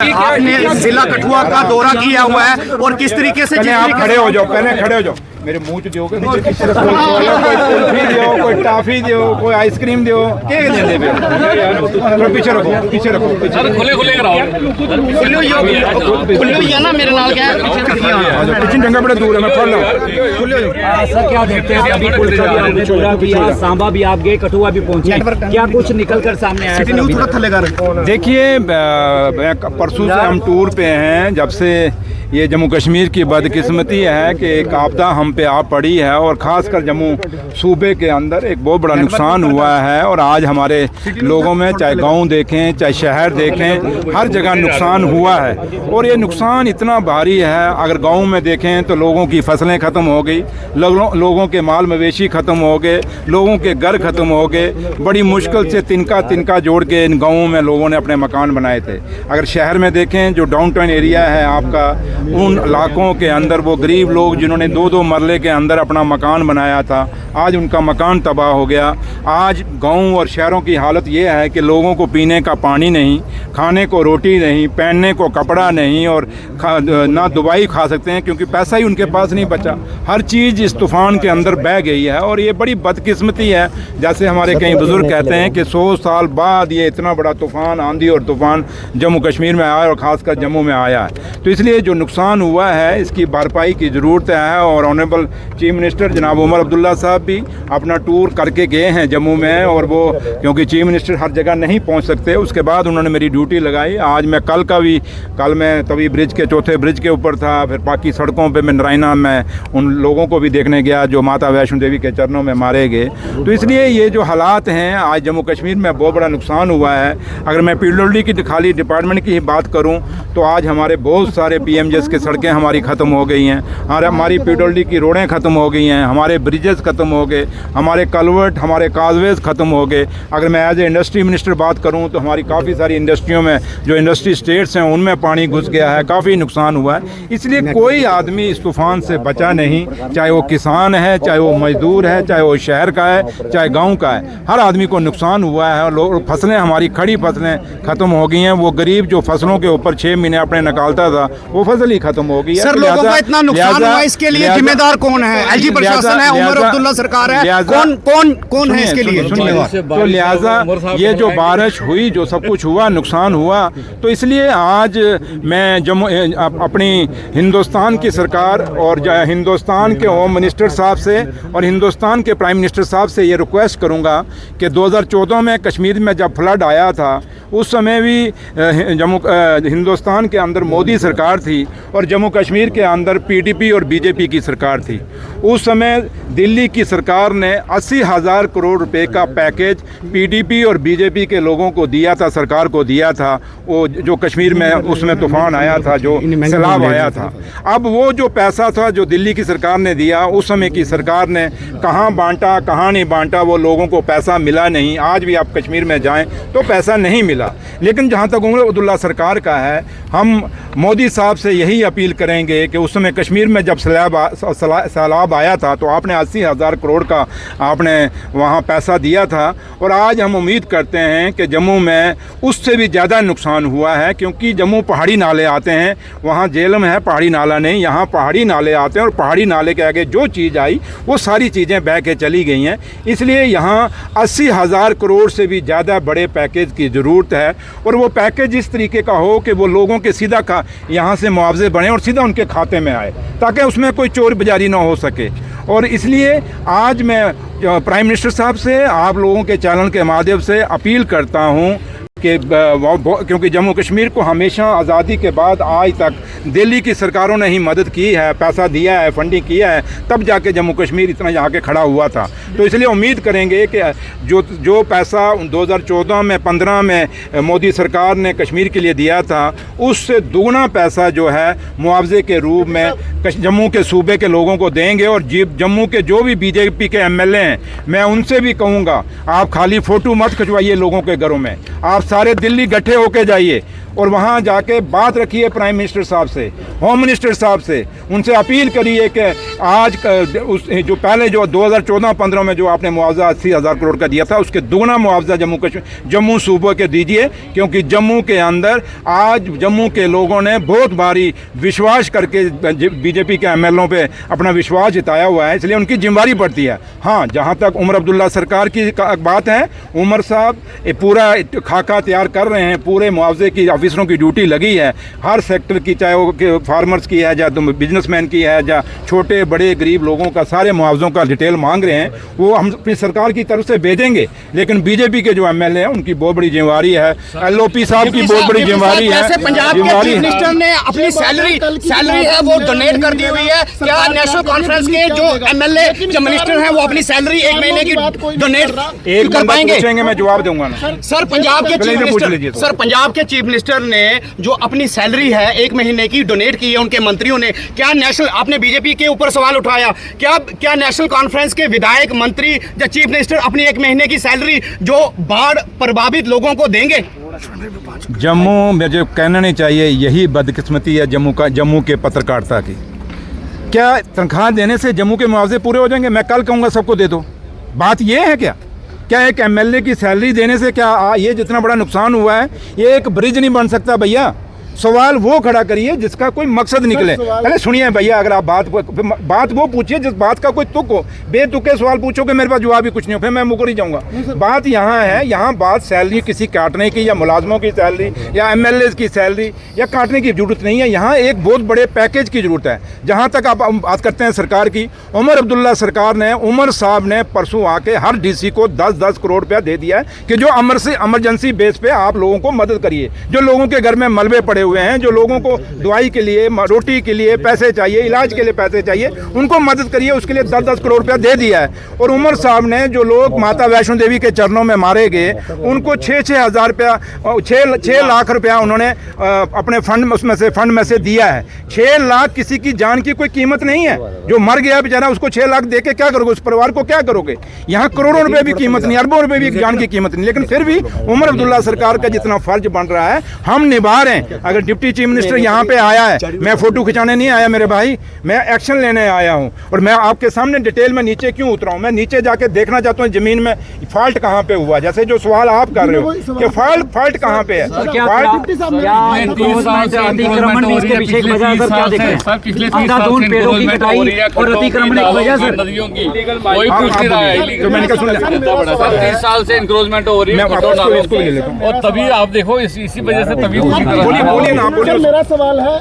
आपने जिला कठुआ का दौरा किया हुआ है और किस तरीके से आप खड़े हो जाओ, पहले खड़े हो जाओ। मेरे मुंह च दिओगे कोई कुल्फी दियो, कोई टाफी दियो, कोई आइसक्रीम दियो, के देंदे पे थोड़ा पीछे रखो, पीछे रखो, खुले खुले कराओ। खुले ही है ना मेरे नाल क्या किचन जंगा बड़ा दूर है, मैं पढ़ रहा हूं। सर क्या देखते हैं अभी पुलिस का भी दौरा किया, सांबा भी आप गए, कठुआ भी पहुंचे, क्या कुछ निकल कर सामने आया? न्यूज़ थोड़ा थल्ले कर। देखिए, परसों से हम टूर पे हैं। जब से ये जम्मू कश्मीर की बदकिस्मती है कि एक आपदा हम पे आ पड़ी है और ख़ासकर जम्मू सूबे के अंदर एक बहुत बड़ा नुकसान हुआ है। और आज हमारे लोगों में चाहे गांव देखें चाहे शहर देखें, हर जगह नुकसान हुआ है। और ये नुकसान इतना भारी है, अगर गांव में देखें तो लोगों की फसलें ख़त्म हो गई, लोगों के माल मवेशी ख़त्म हो गए, लोगों के घर ख़त्म हो गए। बड़ी मुश्किल से तिनका तिनका जोड़ के इन गाँवों में लोगों ने अपने मकान बनाए थे। अगर शहर में देखें, जो डाउन टाउन एरिया है आपका, उन इलाकों के अंदर वो गरीब लोग जिन्होंने दो दो मरले के अंदर अपना मकान बनाया था, आज उनका मकान तबाह हो गया। आज गांव और शहरों की हालत ये है कि लोगों को पीने का पानी नहीं, खाने को रोटी नहीं, पहनने को कपड़ा नहीं, और ना दवाई खा सकते हैं क्योंकि पैसा ही उनके पास नहीं बचा। हर चीज़ इस तूफ़ान के अंदर बह गई है और ये बड़ी बदकिस्मती है। जैसे हमारे कई बुज़ुर्ग कहते हैं कि 100 साल बाद ये इतना बड़ा तूफ़ान, आंधी और तूफ़ान जम्मू कश्मीर में आया और ख़ासकर जम्मू में आया है। तो इसलिए जो नुकसान हुआ है इसकी भरपाई की ज़रूरत है। और ऑनरेबल चीफ मिनिस्टर जनाब उमर अब्दुल्ला साहब भी अपना टूर करके गए हैं जम्मू में, और वो क्योंकि चीफ मिनिस्टर हर जगह नहीं पहुंच सकते, उसके बाद उन्होंने मेरी ड्यूटी लगाई। आज मैं कल मैं तवी ब्रिज के चौथे ब्रिज के ऊपर था, फिर बाकी सड़कों पे मैं नारायणा में उन लोगों को भी देखने गया जो माता वैष्णो देवी के चरणों में मारे गए। तो इसलिए ये जो हालात हैं, आज जम्मू कश्मीर में बहुत बड़ा नुकसान हुआ है। अगर मैं पीडब्ल्यूडी की खाली डिपार्टमेंट की ही बात करूँ तो आज हमारे बहुत सारे PMJS के सड़कें हमारी ख़त्म हो गई हैं, हमारी पीडब्ल्यूडी की रोडें ख़त्म हो गई हैं, हमारे ब्रिजेस ख़त्म हो गए, हमारे कलवर्ट, हमारे काजवेज ख़त्म हो गए। अगर मैं एज ए इंडस्ट्री मिनिस्टर बात करूं तो हमारी काफ़ी सारी इंडस्ट्रियों में जो इंडस्ट्री स्टेट्स हैं उनमें पानी घुस गया है, काफ़ी नुकसान हुआ है। इसलिए कोई आदमी इस तूफ़ान से बचा नहीं, चाहे वो किसान है, चाहे वो मजदूर है, चाहे वो शहर का है, चाहे गाँव का है, हर आदमी को नुकसान हुआ है। और फसलें, हमारी खड़ी फसलें ख़त्म हो गई हैं। वो गरीब जो फसलों के ऊपर 6 महीने अपने निकालता था, वो फसल ही ख़त्म हो गई है। सर, लोगों का इतना नुकसान हुआ, इसके लिए जिम्मेदार कौन है? LG प्रशासन है, उमर अब्दुल्ला सरकार है, कौन है इसके लिए? तो लिहाजा ये जो बारिश हुई, जो सब कुछ हुआ, नुकसान हुआ, तो इसलिए आज मैं जम्मू अपनी हिंदुस्तान की सरकार और हिंदुस्तान के होम मिनिस्टर साहब से और हिंदुस्तान के प्राइम मिनिस्टर साहब से ये रिक्वेस्ट करूंगा कि 2014 में कश्मीर में जब फ्लड आया था, उस समय भी हिंदुस्तान के अंदर मोदी सरकार थी और जम्मू कश्मीर के अंदर PDP और BJP की सरकार थी। उस समय दिल्ली की सरकार ने 80,000 करोड़ रुपए का पैकेज PDP और BJP के लोगों को दिया था, सरकार को दिया था। वो जो कश्मीर में उसमें तूफान आया था, जो सैलाब आया था, अब वो जो पैसा था जो दिल्ली की सरकार ने दिया, उस समय की सरकार ने कहाँ बांटा, कहाँ नहीं बांटा, वो लोगों को पैसा मिला नहीं। आज भी आप कश्मीर में जाएं तो पैसा नहीं मिला। लेकिन जहाँ तक उमर अब्दुल्ला सरकार का है, हम मोदी साहब से यही अपील करेंगे कि उस समय कश्मीर में जब सैलाब आया था तो आपने 80,000 करोड़ का आपने वहाँ पैसा दिया था। और आज हम उम्मीद करते हैं कि जम्मू में उससे भी ज़्यादा नुकसान हुआ है, क्योंकि जम्मू पहाड़ी नाले आते हैं, वहाँ जेलम है, पहाड़ी नाला नहीं, यहाँ पहाड़ी नाले आते हैं और पहाड़ी नाले के आगे जो चीज़ आई वो सारी चीज़ें बह के चली गई हैं। इसलिए यहाँ 80,000 करोड़ से भी ज़्यादा बड़े पैकेज की ज़रूरत है। और वो पैकेज इस तरीके का हो कि वो लोगों के सीधा यहाँ से मुआवजे बने और सीधा उनके खाते में आए, ताकि उसमें कोई चोरी बाजारी ना हो सके। और इसलिए आज मैं प्राइम मिनिस्टर साहब से, आप लोगों के चैनल के माध्यम से अपील करता हूँ कि क्योंकि जम्मू कश्मीर को हमेशा आज़ादी के बाद आज तक दिल्ली की सरकारों ने ही मदद की है, पैसा दिया है, फंडिंग किया है, तब जाके जम्मू कश्मीर इतना यहाँ के खड़ा हुआ था। तो इसलिए उम्मीद करेंगे कि जो पैसा 2014 में 15 में मोदी सरकार ने कश्मीर के लिए दिया था, उससे दुगना पैसा जो है मुआवजे के रूप में जम्मू के सूबे के लोगों को देंगे। और जम्मू के जो भी BJP के MLA हैं, मैं उनसे भी कहूँगा, आप खाली फ़ोटो मत खिंचवाइए लोगों के घरों में, आप सारे दिल्ली इकट्ठे होके जाइए और वहाँ जाके बात रखिए प्राइम मिनिस्टर साहब से होम मिनिस्टर साहब से, उनसे अपील करिए कि आज उस जो पहले जो 2014-15 में जो आपने मुआवजा 80,000 करोड़ का दिया था, उसके दुगना मुआवजा जम्मू सूबे के दीजिए, क्योंकि जम्मू के अंदर आज जम्मू के लोगों ने बहुत भारी विश्वास करके बीजेपी के एमएलओ पे अपना विश्वास जताया हुआ है, इसलिए उनकी जिम्मेदारी पड़ती है। हाँ, जहाँ तक उमर अब्दुल्ला सरकार की बात है, उमर साहब पूरा खाका तैयार कर रहे हैं, पूरे मुआवजे की ऑफिसरों की ड्यूटी लगी है, हर सेक्टर की, चाहे वो फार्मर्स की है या बिजनेसमैन की है या छोटे बड़े गरीब लोगों का, सारे मुआवजों का डिटेल मांग रहे हैं, वो हम अपनी सरकार की तरफ से भेजेंगे। लेकिन बीजेपी के जो एमएलए हैं उनकी बहुत बड़ी जिम्मेदारी है, एलओपी साहब की बहुत बड़ी जिम्मेदारी है। पंजाब के चीफ मिनिस्टर ने अपनी सैलरी है वो डोनेट कर दी हुई है, क्या नेशनल कॉन्फ्रेंस के जो एमएलए जो मिनिस्टर हैं वो अपनी सैलरी 1 महीने की डोनेट कर पाएंगे? मैं जवाब दूंगा ना सर। पंजाब के चीफ मिनिस्टर ने जो अपनी सैलरी है 1 महीने की डोनेट की है उनके मंत्रियों ने, क्या नेशनल, आपने बीजेपी के ऊपर सवाल उठाया, क्या नेशनल कॉन्फ्रेंस के विधायक, मंत्री या चीफ मिनिस्टर अपनी 1 महीने की सैलरी जो बाढ़ प्रभावित लोगों को देंगे? जम्मू में जो कहना नहीं चाहिए, यही बदकिस्मती है जम्मू के पत्रकारिता की। क्या तनख्वाह देने से जम्मू के मुआवजे पूरे हो जाएंगे? मैं कल कहूँगा सबको दे दो, बात ये है क्या एक एमएलए की सैलरी देने से क्या ये जितना बड़ा नुकसान हुआ है, ये एक ब्रिज नहीं बन सकता भैया? सवाल वो खड़ा करिए जिसका कोई मकसद निकले। पहले सुनिए भैया, अगर आप बात वो पूछिए जिस बात का कोई तुक हो। बेतुके सवाल पूछोगे, मेरे पास जवाब ही कुछ नहीं हो, फिर मैं मुकर ही जाऊंगा। बात यहाँ है, यहाँ बात सैलरी किसी काटने की या मुलाजमों की सैलरी या एमएलए की सैलरी या काटने की जरूरत नहीं है। यहाँ एक बहुत बड़े पैकेज की जरूरत है। जहाँ तक आप बात करते हैं सरकार की, उमर अब्दुल्ला सरकार ने, उमर साहब ने परसों आके हर डीसी को 10-10 करोड़ रुपया दे दिया है कि जो इमरजेंसी बेस पे आप लोगों को मदद करिए। जो लोगों के घर में मलबे पड़े हुए हैं, जो लोगों को दवाई के लिए, रोटी के लिए पैसे चाहिए, इलाज के लिए पैसे चाहिए, उनको मदद करिए। उसके लिए 10-10 करोड़ रुपया दे दिया है। और उमर साहब ने जो लोग माता वैष्णो देवी के चरणों में मारे गए, उनको 6-6 हज़ार रुपया, 6 लाख रुपया उन्होंने अपने फंड में से दिया है। 6 लाख किसी की जान की कोई कीमत नहीं है। जो मर गया बेचारा, उसको 6 लाख दे के क्या करोगे? उस परिवार को क्या करोगे? यहाँ करोड़ों रुपए भी कीमत नहीं, अरबों रुपए भी जान की कीमत नहीं। लेकिन फिर भी उमर अब्दुल्ला सरकार का जितना फर्ज बन रहा है हम निभा रहे हैं। अगर डिप्टी चीफ मिनिस्टर यहाँ पे आया है, मैं फोटो खिंचाने नहीं आया मेरे भाई, मैं एक्शन लेने आया हूँ। और मैं आपके सामने डिटेल में नीचे क्यों उतरा हूँ, मैं नीचे जाके देखना चाहता हूँ जमीन में फॉल्ट कहाँ पे हुआ। जैसे जो सवाल आप कर रहे हो कि फॉल्ट कहाँ पे है, साल से इंक्रोचमेंट हो रही है और तभी आप देखो इसी वजह से तभी मेरा सवाल है,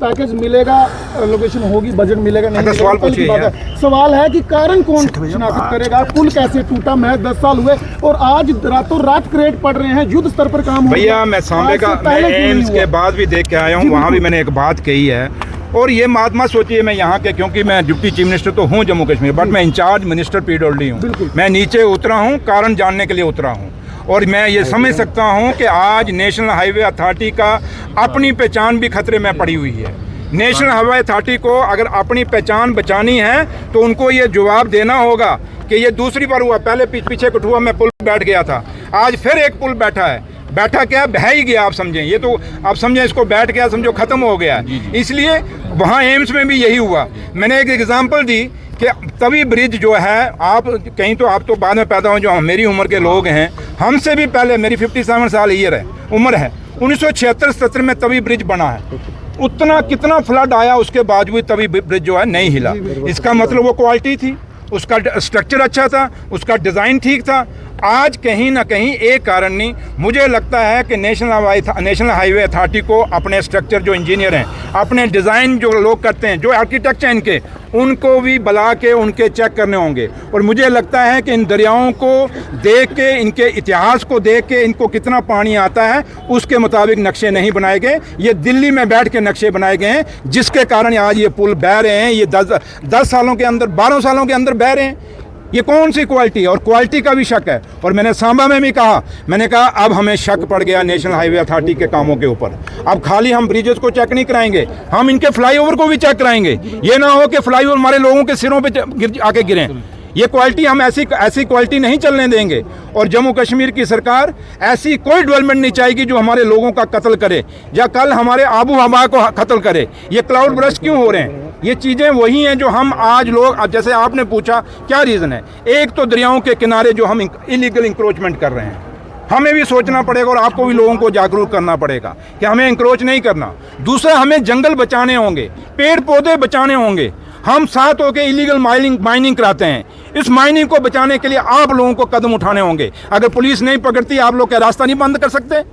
पैकेज मिलेगा, लोकेशन होगी, बजट मिलेगा नहीं मिलेगा, सवाल पूछिए। सवाल है कि कारण कौन शिनाख्त करेगा? पुल कैसे टूटा? मैं 10 साल हुए और आज रातों रात क्रेट पड़ रहे हैं, युद्ध स्तर पर काम हो। भैया मैं सांबे का एम्स के बाद भी देख के आया हूँ, वहाँ भी मैंने एक बात कही है। और ये महात्मा सोचिए, मैं यहाँ के, क्योंकि मैं डिप्टी चीफ मिनिस्टर तो हूँ जम्मू कश्मीर, बट मैं इंचार्ज मिनिस्टर पीडब्ल्यूडी हूँ। मैं नीचे उतरा हूँ, कारण जानने के लिए उतरा हूँ। और मैं ये समझ सकता हूँ कि आज नेशनल हाईवे अथॉरिटी का अपनी पहचान भी खतरे में पड़ी हुई है। नेशनल हाईवे अथॉरिटी को अगर अपनी पहचान बचानी है तो उनको ये जवाब देना होगा कि ये दूसरी बार हुआ। पहले पीछे कठुआ में पुल बैठ गया था, आज फिर एक पुल बैठा है। बैठा क्या, बह ही गया। आप समझें, ये तो आप समझें इसको बैठ गया, समझो खत्म हो गया। इसलिए वहाँ एम्स में भी यही हुआ। मैंने एक एग्जांपल दी कि तवी ब्रिज जो है, आप कहीं तो आप तो बाद में पैदा हो, जो मेरी उम्र के लोग हैं, हमसे भी पहले, मेरी 57 साल उम्र है, 1976-77 में तवी ब्रिज बना है। उतना कितना फ्लड आया, उसके बावजूद तवी ब्रिज जो है नहीं हिला। इसका मतलब वो क्वालिटी थी, उसका स्ट्रक्चर अच्छा था, उसका डिज़ाइन ठीक था। आज कहीं ना कहीं एक कारण नहीं, मुझे लगता है कि नेशनल हाईवे अथॉरिटी को अपने स्ट्रक्चर, जो इंजीनियर हैं, अपने डिज़ाइन जो लोग करते हैं, जो आर्किटेक्ट हैं इनके, उनको भी बुला के उनके चेक करने होंगे। और मुझे लगता है कि इन दरियाओं को देख के, इनके इतिहास को देख के, इनको कितना पानी आता है उसके मुताबिक नक्शे नहीं बनाए गए। ये दिल्ली में बैठ के नक्शे बनाए गए हैं, जिसके कारण आज ये पुल बह रहे हैं। ये 10 सालों के अंदर, 12 सालों के अंदर बह रहे हैं। ये कौन सी क्वालिटी है? और क्वालिटी का भी शक है। और मैंने सांबा में भी कहा, मैंने कहा अब हमें शक पड़ गया नेशनल हाईवे अथॉरिटी के कामों के ऊपर। अब खाली हम ब्रिजेस को चेक नहीं कराएंगे, हम इनके फ्लाईओवर को भी चेक कराएंगे। ये ना हो कि फ्लाईओवर हमारे लोगों के सिरों पे आके गिरें। ये क्वालिटी हम ऐसी क्वालिटी नहीं चलने देंगे। और जम्मू कश्मीर की सरकार ऐसी कोई डेवलपमेंट नहीं चाहेगी जो हमारे लोगों का कत्ल करे या कल हमारे आबू हवा को कत्ल करे। ये क्लाउड बर्स्ट क्यों हो रहे हैं? ये चीज़ें वही हैं जो हम आज लोग, अब जैसे आपने पूछा क्या रीज़न है, एक तो दरियाओं के किनारे जो हम इलीगल इंक्रोचमेंट कर रहे हैं, हमें भी सोचना पड़ेगा और आपको भी लोगों को जागरूक करना पड़ेगा कि हमें इंक्रोच नहीं करना। दूसरा, हमें जंगल बचाने होंगे, पेड़ पौधे बचाने होंगे। हम साथ होकर इलीगल माइनिंग कराते हैं, इस माइनिंग को बचाने के लिए आप लोगों को कदम उठाने होंगे। अगर पुलिस नहीं पकड़ती, आप लोग क्या रास्ता नहीं बंद कर सकते?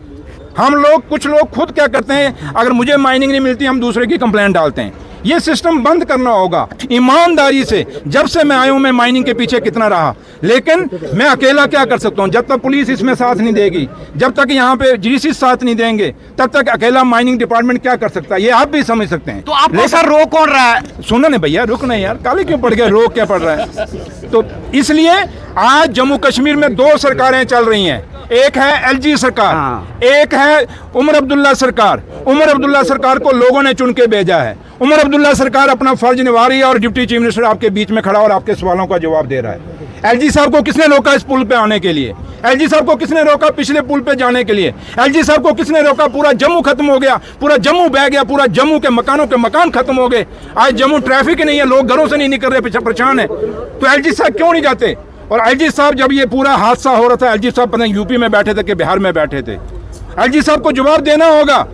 हम लोग, कुछ लोग खुद क्या करते हैं, अगर मुझे माइनिंग नहीं मिलती हम दूसरे की कंप्लेंट डालते हैं। ये सिस्टम बंद करना होगा ईमानदारी से। जब से मैं आया हूं मैं माइनिंग के पीछे कितना रहा, लेकिन मैं अकेला क्या कर सकता हूं? जब तक पुलिस इसमें साथ नहीं देगी, जब तक यहाँ पे जीसी साथ नहीं देंगे, तब तक अकेला माइनिंग डिपार्टमेंट क्या कर सकता है, ये आप भी समझ सकते हैं। तो आपको सर रोक कौन रहा है? सुनो ना भैया, रुक नहीं यार, काले क्यों पड़ गया, रोक क्या पड़ रहा है? तो इसलिए आज जम्मू कश्मीर में दो सरकारें चल रही हैं, एक है एलजी सरकार, एक है उमर अब्दुल्ला सरकार। उमर अब्दुल्ला सरकार को लोगों ने चुन के भेजा है। उमर अब्दुल्ला सरकार अपना फर्ज निभा रही है और डिप्टी चीफ मिनिस्टर आपके बीच में खड़ा और आपके सवालों का जवाब दे रहा है। एलजी साहब को किसने रोका इस पुल पे आने के लिए? एलजी साहब को किसने रोका पिछले पुल पे जाने के लिए? एलजी साहब को किसने रोका? पूरा जम्मू खत्म हो गया, पूरा जम्मू बह गया, पूरा जम्मू के मकानों के मकान खत्म हो गए। आज जम्मू ट्रैफिक नहीं है, लोग घरों से नहीं निकल रहे, परेशान है। तो एलजी साहब क्यों नहीं जाते? और एलजी साहब, जब ये पूरा हादसा हो रहा था, एलजी साहब पता नहीं यूपी में बैठे थे कि बिहार में बैठे थे। एलजी साहब को जवाब देना होगा।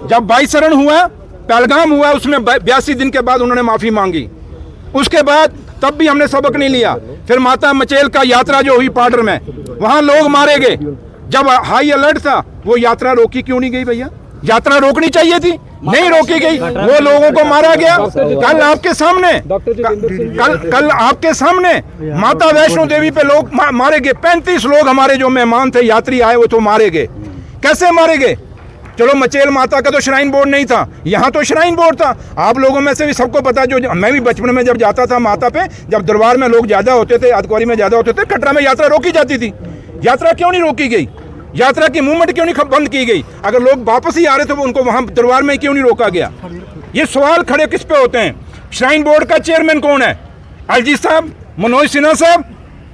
जब 22 शरण हुआ, पहलगाम हुआ, उसमें 82 दिन के बाद उन्होंने माफी मांगी। उसके बाद तब भी हमने सबक नहीं लिया। फिर माता मचेल का यात्रा जो हुई पाडर में, वहां लोग मारे गए। जब हाई अलर्ट था, वो यात्रा रोकी क्यों नहीं गई भैया? यात्रा रोकनी चाहिए थी, नहीं रोकी गई, वो लोगों को मारा गया। कल आपके सामने, कल आपके सामने माता वैष्णो देवी पे लोग मारे गए। 35 लोग हमारे जो मेहमान थे, यात्री आए, वो तो मारे गए। कैसे मारे गए? चलो मचेल माता का तो श्राइन बोर्ड नहीं था, यहाँ तो श्राइन बोर्ड था। आप लोगों में से भी सबको पता, जो मैं भी बचपन में जब जाता था माता पे, जब दरबार में लोग ज्यादा होते थे, अदकौरी में ज्यादा होते थे, कटरा में यात्रा रोकी जाती थी। यात्रा क्यों नहीं रोकी गई? यात्रा की मूवमेंट क्यों नहीं बंद की गई? अगर लोग वापस ही आ रहे थे, उनको वहां दरबार में क्यों नहीं रोका गया? ये सवाल खड़े किस पे होते हैं? श्राइन बोर्ड का चेयरमैन कौन है? एलजी साहब, मनोज सिन्हा साहब।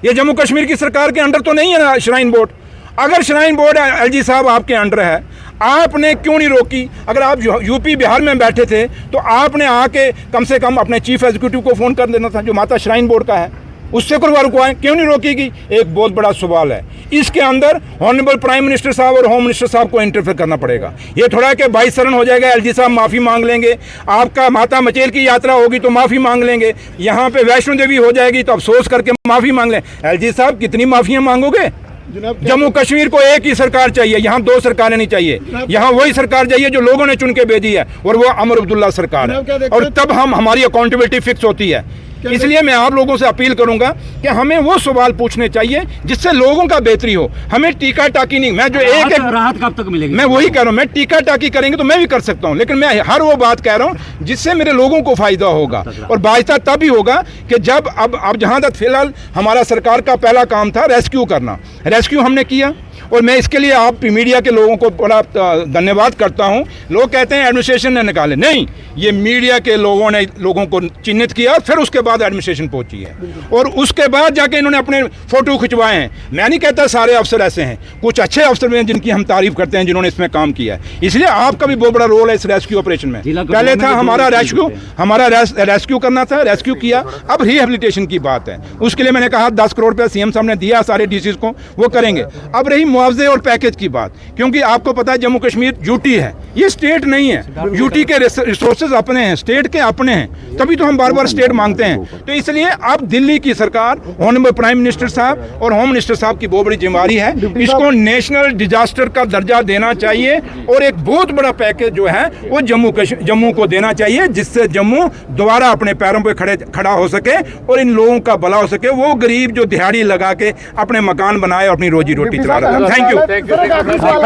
ये जम्मू कश्मीर की सरकार के अंडर तो नहीं है ना श्राइन बोर्ड? अगर श्राइन बोर्ड एलजी साहब आपके अंडर है, आपने क्यों नहीं रोकी? अगर आप यूपी बिहार में बैठे थे तो आपने आके कम से कम अपने चीफ एग्जीक्यूटिव को फोन कर देना था, जो माता श्राइन बोर्ड का है, उससे रुकवाएं, क्यों नहीं रोकेगी? एक बहुत बड़ा सवाल है। इसके अंदर ऑनरेबल प्राइम मिनिस्टर साहब और होम मिनिस्टर साहब को इंटरफेयर करना पड़ेगा। ये थोड़ा कि 22 शरण हो जाएगा, एलजी साहब माफी मांग लेंगे, आपका माता मचेल की यात्रा होगी तो माफी मांग लेंगे, यहाँ पे वैष्णो देवी हो जाएगी तो अफसोस करके माफी मांग लें। एलजी साहब कितनी माफियां मांगोगे? जम्मू कश्मीर को एक ही सरकार चाहिए, यहाँ दो सरकारें नहीं चाहिए। यहाँ वही सरकार चाहिए जो लोगों ने चुन के भेजी है, और वो उमर अब्दुल्ला सरकार है। और तब हमारी अकाउंटेबिलिटी फिक्स होती है। इसलिए मैं आप लोगों से अपील करूंगा कि हमें वो सवाल पूछने चाहिए जिससे लोगों का बेहतरी हो। हमें टीका टाकी नहीं, मैं जो एक राहत कब तक मिलेगी? मैं वही कह रहा हूँ, मैं टीका टाकी करेंगे तो मैं भी कर सकता हूँ, लेकिन मैं हर वो बात कह रहा हूँ जिससे मेरे लोगों को फायदा होगा। और बायता तब ही होगा कि जब अब जहां तक फिलहाल हमारा सरकार का पहला काम था रेस्क्यू करना, रेस्क्यू हमने किया। और मैं इसके लिए आप मीडिया के लोगों को बड़ा धन्यवाद करता हूं। लोग कहते हैं एडमिनिस्ट्रेशन ने निकाले, नहीं, ये मीडिया के लोगों ने लोगों को चिन्हित किया, फिर उसके बाद एडमिनिस्ट्रेशन पहुंची है, और उसके बाद जाके इन्होंने अपने फोटो खिंचवाए हैं। मैं नहीं कहता सारे अफसर ऐसे हैं, कुछ अच्छे अफसर भी हैं जिनकी हम तारीफ करते हैं, जिन्होंने इसमें काम किया है। इसलिए आपका भी बहुत बड़ा रोल है इस रेस्क्यू ऑपरेशन में। पहले था हमारा रेस्क्यू करना था, रेस्क्यू किया, अब रिहेबिलिटेशन की बात है। उसके लिए मैंने कहा 10 करोड़ रुपया सीएम साहब ने दिया सारे डीसीज को, वो करेंगे। अब रही मुआवजे और पैकेज की बात, क्योंकि आपको पता है जम्मू कश्मीर यूटी है, ये स्टेट नहीं है। यूटी के रिसोर्सेज अपने हैं, स्टेट के अपने हैं, तभी तो हम बार बार स्टेट मांगते हैं। तो इसलिए अब दिल्ली की सरकार, ऑनरेबल प्राइम मिनिस्टर साहब और होम मिनिस्टर साहब की बहुत बड़ी जिम्मेदारी है, इसको नेशनल डिजास्टर का दर्जा देना चाहिए, और एक बहुत बड़ा पैकेज जो है वो जम्मू को देना चाहिए, जिससे जम्मू दोबारा अपने पैरों पर खड़ा हो सके और इन लोगों का भला हो सके। वो गरीब जो दिहाड़ी लगा के अपने मकान बनाए और अपनी रोजी रोटी चला रहा था। Thank you.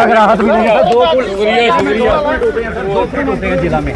राहत मिलेगी। 2 फुल जिला में